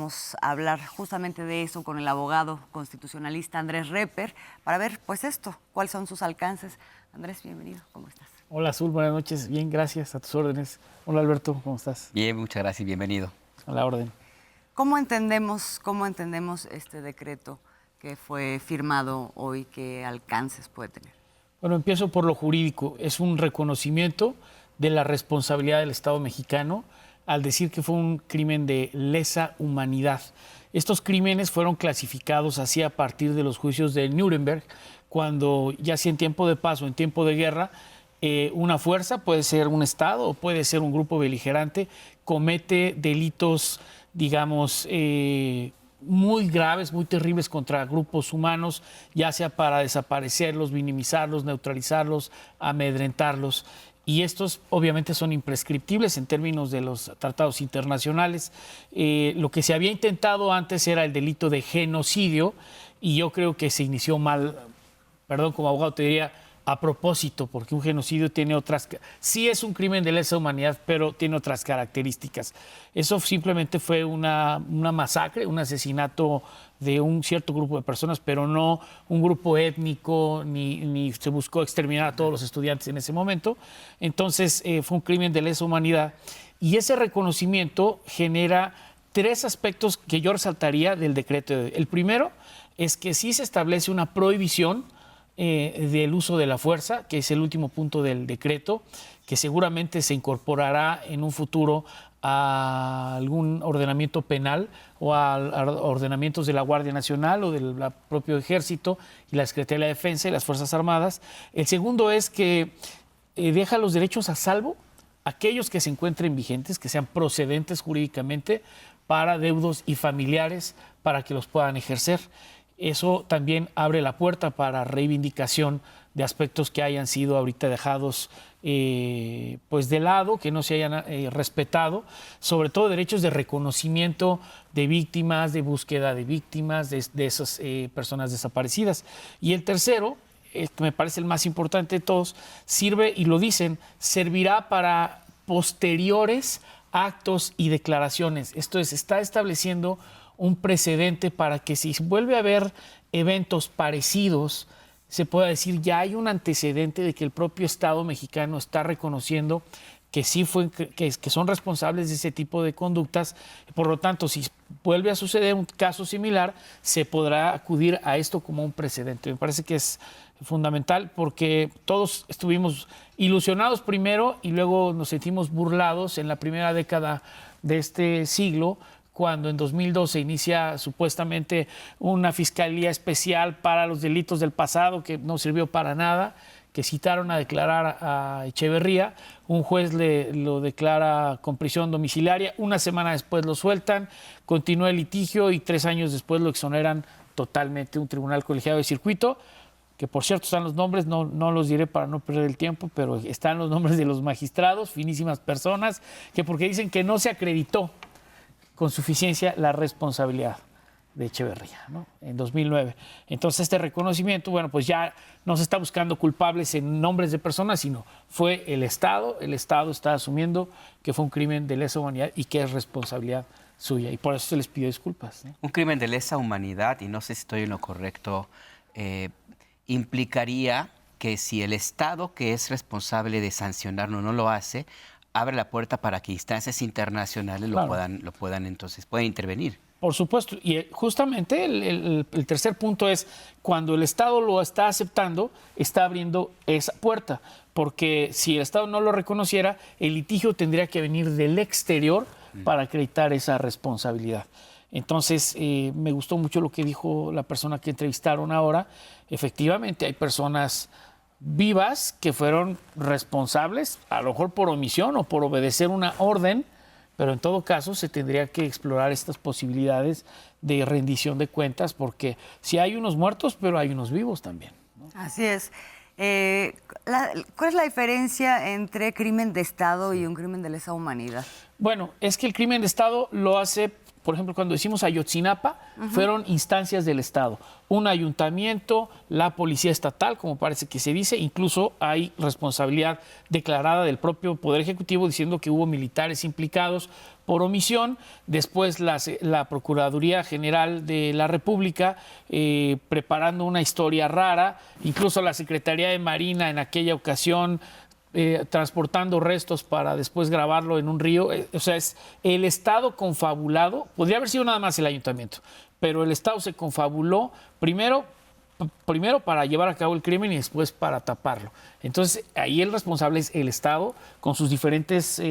Vamos a hablar justamente de eso con el abogado constitucionalista Andrés Reper para ver, pues cuáles son sus alcances. Andrés, bienvenido, ¿cómo estás? Hola Azul, buenas noches, bien, gracias, a tus órdenes. Hola Alberto, ¿cómo estás? Bien, muchas gracias y bienvenido. A la orden. ¿Cómo entendemos este decreto que fue firmado hoy? ¿Qué alcances puede tener? Bueno, empiezo por lo jurídico. Es un reconocimiento de la responsabilidad del Estado mexicano al decir que fue un crimen de lesa humanidad. Estos crímenes fueron clasificados así a partir de los juicios de Nuremberg, cuando ya sea en tiempo de paz o en tiempo de guerra, una fuerza, puede ser un Estado o puede ser un grupo beligerante, comete delitos, digamos, muy graves, muy terribles contra grupos humanos, ya sea para desaparecerlos, minimizarlos, neutralizarlos, amedrentarlos. Y estos obviamente son imprescriptibles en términos de los tratados internacionales. Lo que se había intentado antes era el delito de genocidio, y yo creo que se inició mal, perdón, como abogado te diría, a propósito, porque un genocidio tiene otras... Sí es un crimen de lesa humanidad, pero tiene otras características. Eso simplemente fue una masacre, un asesinato de un cierto grupo de personas, pero no un grupo étnico, ni se buscó exterminar a todos los estudiantes en ese momento. Entonces, fue un crimen de lesa humanidad. Y ese reconocimiento genera tres aspectos que yo resaltaría del decreto. El primero es que sí se establece una prohibición del uso de la fuerza, que es el último punto del decreto, que seguramente se incorporará en un futuro a algún ordenamiento penal o a ordenamientos de la Guardia Nacional o del propio Ejército y la Secretaría de la Defensa y las Fuerzas Armadas. El segundo es que deja los derechos a salvo aquellos que se encuentren vigentes, que sean procedentes jurídicamente para deudos y familiares para que los puedan ejercer. Eso también abre la puerta para reivindicación de aspectos que hayan sido ahorita dejados pues de lado, que no se hayan respetado, sobre todo derechos de reconocimiento de víctimas, de búsqueda de víctimas, de esas personas desaparecidas. Y el tercero, que me parece el más importante de todos, sirve, y lo dicen, servirá para posteriores actos y declaraciones. Esto es, está estableciendo un precedente para que si vuelve a haber eventos parecidos, se pueda decir ya hay un antecedente de que el propio Estado mexicano está reconociendo que sí que son responsables de ese tipo de conductas. Por lo tanto, si vuelve a suceder un caso similar, se podrá acudir a esto como un precedente. Me parece que es fundamental porque todos estuvimos ilusionados primero y luego nos sentimos burlados en la primera década de este siglo, cuando en 2012 inicia supuestamente una fiscalía especial para los delitos del pasado que no sirvió para nada, que citaron a declarar a Echeverría, un juez lo declara con prisión domiciliaria, una semana después lo sueltan, continúa el litigio y 3 años después lo exoneran totalmente, un tribunal colegiado de circuito, que por cierto están los nombres, no los diré para no perder el tiempo, pero están los nombres de los magistrados, finísimas personas, que porque dicen que no se acreditó con suficiencia la responsabilidad de Echeverría, ¿no? En 2009. Entonces este reconocimiento, bueno, pues ya no se está buscando culpables en nombres de personas, sino fue el Estado está asumiendo que fue un crimen de lesa humanidad y que es responsabilidad suya, y por eso se les pidió disculpas, ¿no? Un crimen de lesa humanidad, y no sé si estoy en lo correcto, implicaría que si el Estado que es responsable de sancionarlo no lo hace, abre la puerta para que instancias internacionales lo puedan entonces, pueden intervenir. Por supuesto, y justamente el tercer punto es cuando el Estado lo está aceptando, está abriendo esa puerta, porque si el Estado no lo reconociera, el litigio tendría que venir del exterior para acreditar esa responsabilidad. Entonces, me gustó mucho lo que dijo la persona que entrevistaron ahora. Efectivamente, hay personas vivas que fueron responsables, a lo mejor por omisión o por obedecer una orden, pero en todo caso se tendría que explorar estas posibilidades de rendición de cuentas, porque sí hay unos muertos, pero hay unos vivos también, ¿no? Así es. ¿Cuál es la diferencia entre crimen de Estado y un crimen de lesa humanidad? Bueno, es que el crimen de Estado lo hace por ejemplo, cuando decimos Ayotzinapa, fueron instancias del Estado. Un ayuntamiento, la policía estatal, como parece que se dice, incluso hay responsabilidad declarada del propio Poder Ejecutivo diciendo que hubo militares implicados por omisión. Después la Procuraduría General de la República preparando una historia rara, incluso la Secretaría de Marina en aquella ocasión transportando restos para después grabarlo en un río. O sea, es el Estado confabulado. Podría haber sido nada más el ayuntamiento, pero el Estado se confabuló primero para llevar a cabo el crimen y después para taparlo. Entonces, ahí el responsable es el Estado con sus diferentes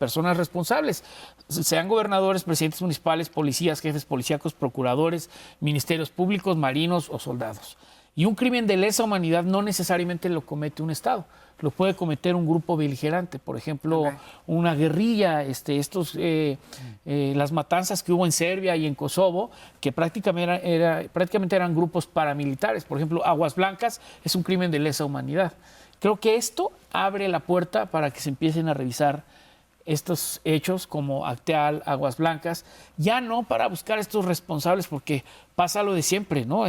personas responsables, sean gobernadores, presidentes municipales, policías, jefes policíacos, procuradores, ministerios públicos, marinos o soldados. Y un crimen de lesa humanidad no necesariamente lo comete un Estado, lo puede cometer un grupo beligerante, por ejemplo, una guerrilla, las matanzas que hubo en Serbia y en Kosovo, que prácticamente eran grupos paramilitares. Por ejemplo, Aguas Blancas es un crimen de lesa humanidad. Creo que esto abre la puerta para que se empiecen a revisar estos hechos como Acteal, Aguas Blancas, ya no para buscar estos responsables, porque pasa lo de siempre, ¿no?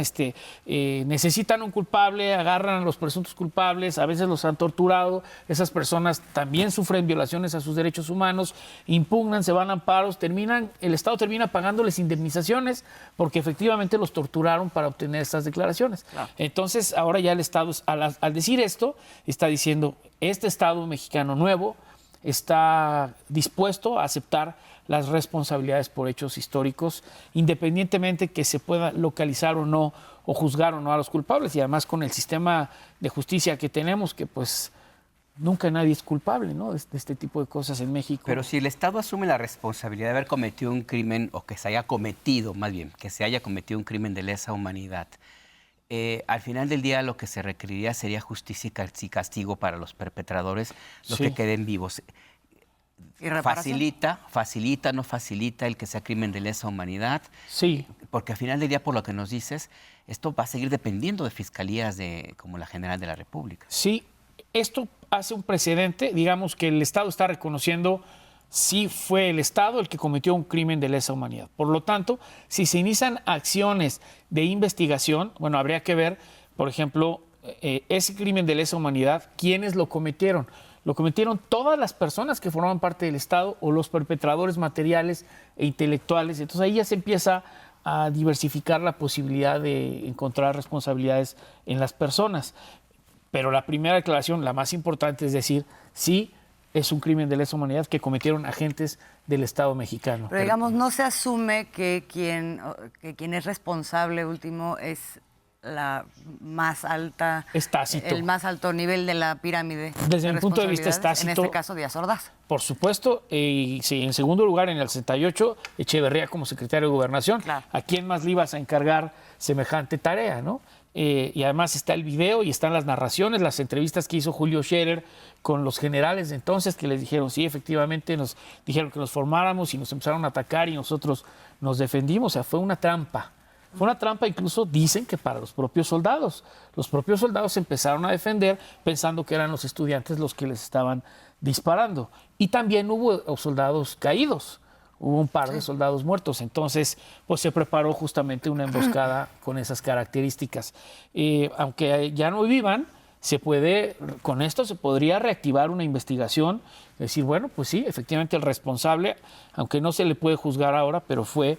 Necesitan un culpable, agarran a los presuntos culpables, a veces los han torturado, esas personas también sufren violaciones a sus derechos humanos, impugnan, se van a amparos, el Estado termina pagándoles indemnizaciones porque efectivamente los torturaron para obtener estas declaraciones. Claro. Entonces, ahora ya el Estado, al decir esto, está diciendo, este Estado mexicano nuevo está dispuesto a aceptar las responsabilidades por hechos históricos, independientemente que se pueda localizar o no, o juzgar o no a los culpables. Y además con el sistema de justicia que tenemos, que pues nunca nadie es culpable, ¿no?, de este tipo de cosas en México. Pero si el Estado asume la responsabilidad de haber cometido un crimen, o que se haya cometido, más bien, que se haya cometido un crimen de lesa humanidad, al final del día lo que se requeriría sería justicia y castigo para los perpetradores, los que queden vivos. ¿Facilita, no facilita el que sea crimen de lesa humanidad? Sí. Porque al final del día, por lo que nos dices, esto va a seguir dependiendo de fiscalías como la General de la República. Sí, esto hace un precedente, digamos que el Estado está reconociendo si fue el Estado el que cometió un crimen de lesa humanidad. Por lo tanto, si se inician acciones de investigación, bueno, habría que ver, por ejemplo, ese crimen de lesa humanidad, ¿quiénes lo cometieron? ¿Lo cometieron todas las personas que formaban parte del Estado o los perpetradores materiales e intelectuales? Entonces ahí ya se empieza a diversificar la posibilidad de encontrar responsabilidades en las personas. Pero la primera declaración, la más importante, es decir, sí, es un crimen de lesa humanidad que cometieron agentes del Estado mexicano. Pero digamos, no se asume que quien es responsable último es la más alta, es tácito. El más alto nivel de la pirámide. Desde mi punto de vista es tácito. En este caso, Díaz Ordaz. Por supuesto, y sí, en segundo lugar, en el 68, Echeverría como secretario de Gobernación. Claro. ¿A quién más le ibas a encargar semejante tarea, no? Y además está el video y están las narraciones, las entrevistas que hizo Julio Scherer con los generales de entonces, que les dijeron, sí, efectivamente, nos dijeron que nos formáramos y nos empezaron a atacar y nosotros nos defendimos. O sea, fue una trampa. Fue una trampa, incluso dicen que para los propios soldados. Los propios soldados se empezaron a defender pensando que eran los estudiantes los que les estaban disparando. Y también hubo soldados caídos. Hubo un par de soldados muertos, entonces pues se preparó justamente una emboscada con esas características. Aunque ya no vivan, con esto se podría reactivar una investigación, decir, bueno, pues sí, efectivamente el responsable, aunque no se le puede juzgar ahora, pero fue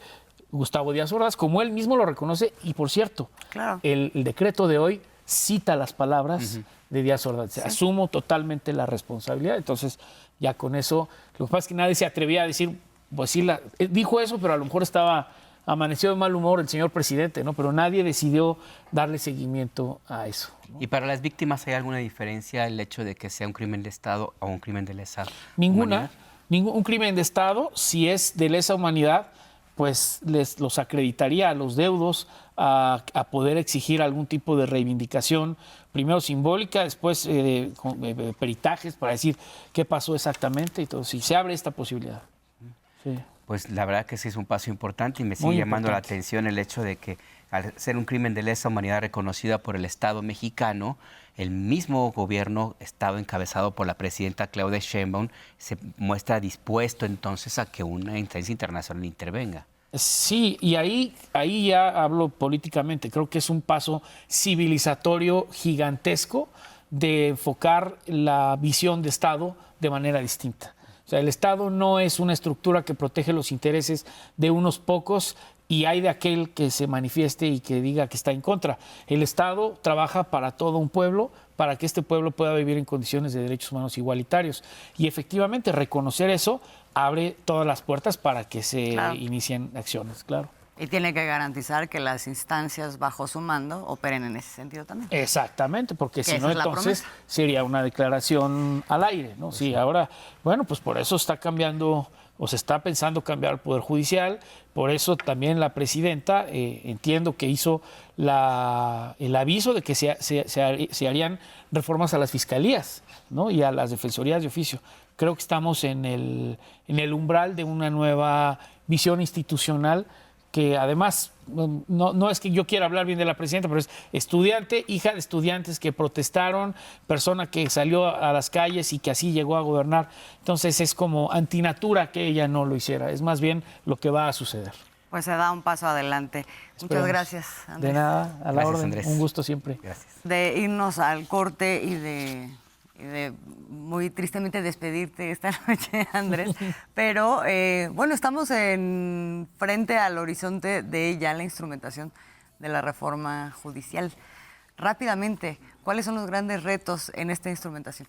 Gustavo Díaz Ordaz, como él mismo lo reconoce, y por cierto, claro, el decreto de hoy cita las palabras de Díaz Ordaz. Sí. Asumo totalmente la responsabilidad, entonces ya con eso, lo que pasa es que nadie se atrevía a decir, pues sí, dijo eso, pero a lo mejor amaneció de mal humor el señor presidente, ¿no? Pero nadie decidió darle seguimiento a eso, ¿no? ¿Y para las víctimas hay alguna diferencia el hecho de que sea un crimen de Estado o un crimen de lesa humanidad? Un crimen de Estado, si es de lesa humanidad, pues los acreditaría a los deudos a poder exigir algún tipo de reivindicación, primero simbólica, después peritajes para decir qué pasó exactamente y todo. Si se abre esta posibilidad. Sí. Pues la verdad que sí es un paso importante y me sigue llamando la atención el hecho de que al ser un crimen de lesa humanidad reconocida por el Estado mexicano, el mismo gobierno, Estado encabezado por la presidenta Claudia Sheinbaum, se muestra dispuesto entonces a que una instancia internacional intervenga. Sí, y ahí ya hablo políticamente. Creo que es un paso civilizatorio gigantesco de enfocar la visión de Estado de manera distinta. O sea, el Estado no es una estructura que protege los intereses de unos pocos y hay de aquel que se manifieste y que diga que está en contra. El Estado trabaja para todo un pueblo, para que este pueblo pueda vivir en condiciones de derechos humanos igualitarios. Y efectivamente, reconocer eso abre todas las puertas para que se inicien acciones, claro. Y tiene que garantizar que las instancias bajo su mando operen en ese sentido también. Exactamente, porque si no, Esa es la entonces promesa. sería una declaración al aire, ¿no? Sí, ahora, bueno, pues por eso está cambiando o se está pensando cambiar el Poder Judicial, por eso también la presidenta, entiendo que hizo el aviso de que se harían reformas a las fiscalías, ¿no? Y a las defensorías de oficio. Creo que estamos en el umbral de una nueva visión institucional que además, no es que yo quiera hablar bien de la presidenta, pero es estudiante, hija de estudiantes que protestaron, persona que salió a las calles y que así llegó a gobernar. Entonces es como antinatura que ella no lo hiciera, es más bien lo que va a suceder. Pues se da un paso adelante. Esperemos. Muchas gracias, Andrés. De nada, a la Gracias, orden. Andrés. Un gusto siempre. Gracias. De irnos al corte y de muy tristemente despedirte esta noche, Andrés. Pero bueno, estamos frente al horizonte de ya la instrumentación de la reforma judicial. Rápidamente, ¿cuáles son los grandes retos en esta instrumentación?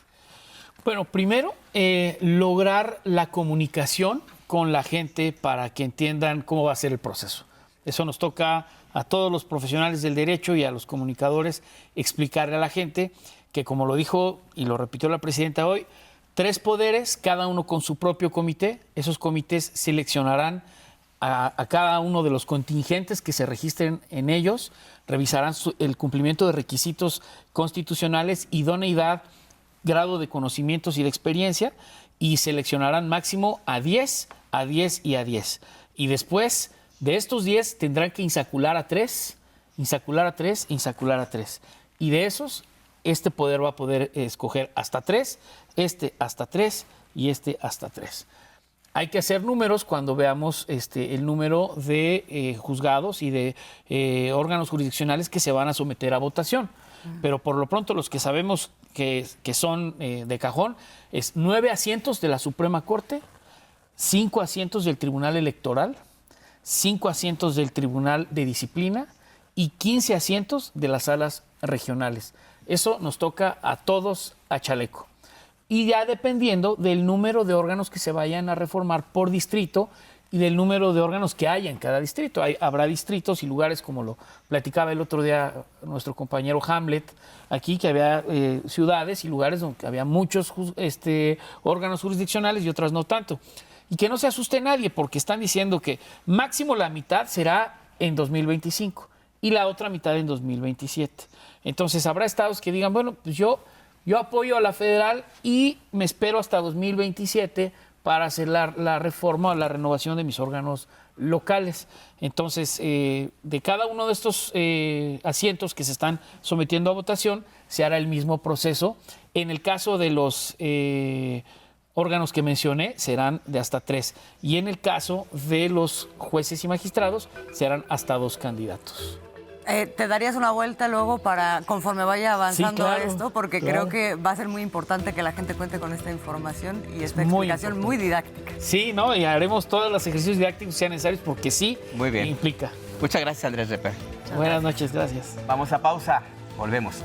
Bueno, primero, lograr la comunicación con la gente para que entiendan cómo va a ser el proceso. Eso nos toca a todos los profesionales del derecho y a los comunicadores explicarle a la gente que, como lo dijo y lo repitió la presidenta hoy, 3 poderes, cada uno con su propio comité. Esos comités seleccionarán a cada uno de los contingentes que se registren en ellos, revisarán el cumplimiento de requisitos constitucionales, idoneidad, grado de conocimientos y de experiencia, y seleccionarán máximo a 10, a 10 y a 10. Y después de estos 10 tendrán que insacular a 3, insacular a 3, insacular a 3. Y de esos, este poder va a poder escoger hasta 3, este hasta 3 y este hasta 3. Hay que hacer números cuando veamos el número de juzgados y de órganos jurisdiccionales que se van a someter a votación. Pero por lo pronto los que sabemos que son de cajón es 9 asientos de la Suprema Corte, 5 asientos del Tribunal Electoral, 5 asientos del Tribunal de Disciplina y 15 asientos de las salas regionales. Eso nos toca a todos a chaleco. Y ya dependiendo del número de órganos que se vayan a reformar por distrito y del número de órganos que haya en cada distrito. Habrá distritos y lugares, como lo platicaba el otro día nuestro compañero Hamlet, aquí, que había ciudades y lugares donde había muchos órganos jurisdiccionales y otras no tanto. Y que no se asuste nadie, porque están diciendo que máximo la mitad será en 2025 y la otra mitad en 2027. Entonces habrá estados que digan, bueno, pues yo apoyo a la federal y me espero hasta 2027 para hacer la reforma o la renovación de mis órganos locales. Entonces, de cada uno de estos asientos que se están sometiendo a votación, se hará el mismo proceso. En el caso de los órganos que mencioné, serán de hasta 3. Y en el caso de los jueces y magistrados, serán hasta 2 candidatos. ¿Te darías una vuelta luego conforme vaya avanzando Sí, claro, esto? Porque claro. creo que va a ser muy importante que la gente cuente con esta información y esta muy explicación importante. muy didáctica. Sí, ¿no? Y haremos todos los ejercicios didácticos que sean necesarios porque sí Muy bien. implica. Muchas gracias, Andrés Reper. Buenas noches, gracias. Vamos a pausa. Volvemos.